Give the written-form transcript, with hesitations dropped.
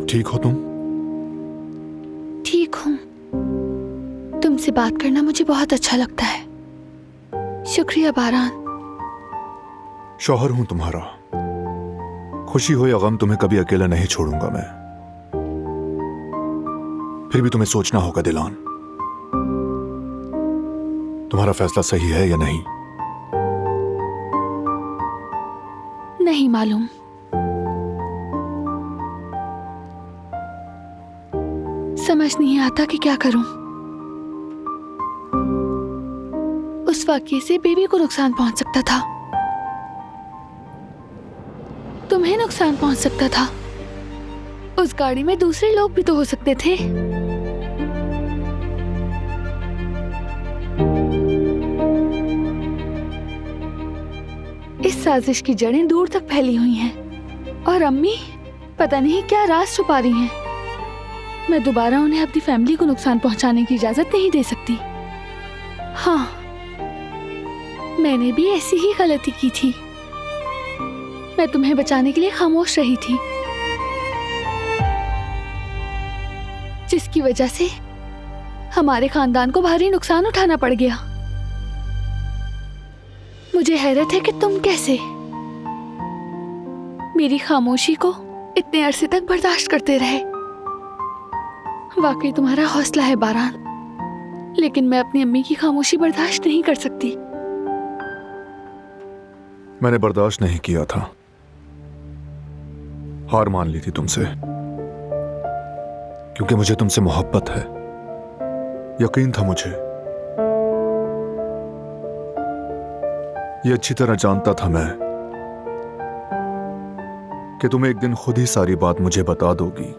ठीक हो तुम? ठीक हूँ। तुमसे बात करना मुझे बहुत अच्छा लगता है। शुक्रिया बारान। शौहर हूं तुम्हारा। खुशी हो या गम, तुम्हें कभी अकेला नहीं छोड़ूंगा मैं। फिर भी तुम्हें सोचना होगा दिलान, तुम्हारा फैसला सही है या नहीं। नहीं मालूम। समझ नहीं आता कि क्या करूं। उस वाकये से बेबी को नुकसान पहुंच सकता था, तुम्हें नुकसान पहुंच सकता था, उस गाड़ी में दूसरे लोग भी तो हो सकते थे। इस साजिश की जड़ें दूर तक फैली हुई हैं और अम्मी पता नहीं क्या राज छुपा रही हैं। मैं दोबारा उन्हें अपनी फैमिली को नुकसान पहुंचाने की इजाजत नहीं दे सकती। हाँ, मैंने भी ऐसी ही गलती की थी। मैं तुम्हें बचाने के लिए खामोश रही थी, जिसकी वजह से हमारे खानदान को भारी नुकसान उठाना पड़ गया। मुझे हैरत है कि तुम कैसे मेरी खामोशी को इतने अरसे तक बर्दाश्त करते रहे। वाकई तुम्हारा हौसला है बारान, लेकिन मैं अपनी अम्मी की खामोशी बर्दाश्त नहीं कर सकती। मैंने बर्दाश्त नहीं किया था, हार मान ली थी तुमसे, क्योंकि मुझे तुमसे मोहब्बत है। यकीन था मुझे, ये अच्छी तरह जानता था मैं कि तुम एक दिन खुद ही सारी बात मुझे बता दोगी।